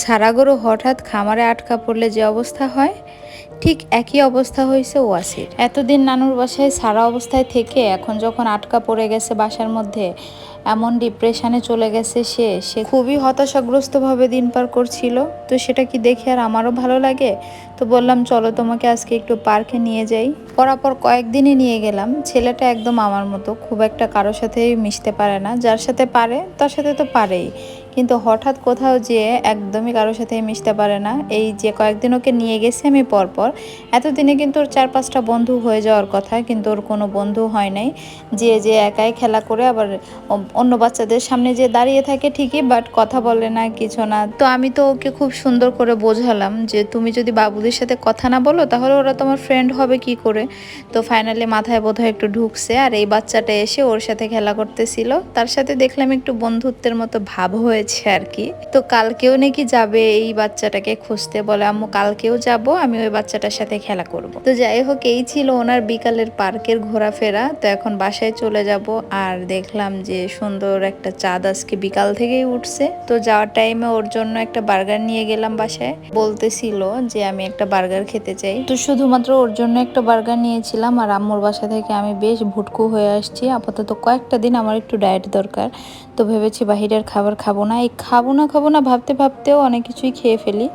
ছাড়া গরু হঠাৎ খামারে আটকা পড়লে যে অবস্থা হয়, ঠিক একই অবস্থা হয়েছে ওয়াসির। এতদিন নানুর বাসায় ছাড়া অবস্থায় থেকে এখন যখন আটকা পড়ে গেছে বাসার মধ্যে, এমন ডিপ্রেশনে চলে গেছে সে খুবই হতাশাগ্রস্তভাবে দিন পার করছিল। তো সেটা কি দেখে আর আমারও ভালো লাগে। তো বললাম চলো তোমাকে আজকে একটু পার্কে নিয়ে যাই। পরাপর কয়েকদিনই নিয়ে গেলাম। ছেলেটা একদম আমার মতো, খুব একটা কারোর সাথেই মিশতে পারে না, যার সাথে পারে তার সাথে তো পারেই, কিন্তু হঠাৎ কোথাও যেয়ে একদমই কারোর সাথে মিশতে পারে না। এই যে কয়েকদিন ওকে নিয়ে গেছি আমি পরপর, এতদিনে কিন্তু ওর 4-5টা বন্ধু হয়ে যাওয়ার কথা, কিন্তু ওর কোনো বন্ধু হয় নাই। যে একাই খেলা করে আবার অন্য বাচ্চাদের সামনে যে দাঁড়িয়ে থাকে ঠিকই, বাট কথা বলে না, কিছু না। তো আমি তো ওকে খুব সুন্দর করে বোঝালাম যে তুমি যদি বাবুদের সাথে কথা না বলো তাহলে ওরা তোমার ফ্রেন্ড হবে কি করে। তো ফাইনালি মাথায় বোধহয় একটু ঢুকছে, আর এই বাচ্চাটা এসে ওর সাথে খেলা করতেছিল, তার সাথে দেখলাম একটু বন্ধুত্বের মতো ভাব হয়েছে আর কি। তো কালকেও নাকি যাবে এই বাচ্চাটাকে খুঁজতে, বলে আম্মু কালকেও যাব, আমি ওই বাচ্চাটার সাথে খেলা করব। তো যাই হোক, এই ছিল ওনার বিকালের পার্কের ঘোরাফেরা। তো এখন বাসায় চলে যাব। আর দেখলাম যে সুন্দর একটা চাঁদ আজকে বিকাল থেকেই উঠছে। তো যাওয়ার টাইমে ওর জন্য একটা বার্গার নিয়ে গেলাম বাসায়, বলতেছিল যে আমি একটা বার্গার খেতে চাই। তো শুধুমাত্র ওর জন্য একটা বার্গার নিয়েছিলাম। আর আম্মুর বাসা থেকে আমি বেশ ভুটকু হয়ে আসছি, আপাতত কয়েকটা দিন আমার একটু ডায়েট দরকার। তো ভেবেছি বাহিরের খাবার খাবো না, এই খাবো না ভাবতে ভাবতেও অনেক কিছুই খেয়ে ফেলি।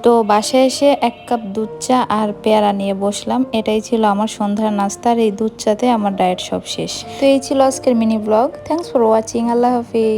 তো বাসায় এসে 1 কাপ দুধ চা আর পেয়ারা নিয়ে বসলাম। এটাই ছিল আমার সন্ধ্যার নাস্তা, আর এই দুধ চাতে আমার ডায়েট সব শেষ। তো এই ছিল আজকের mini blog. Thanks for watching. Allah Hafiz.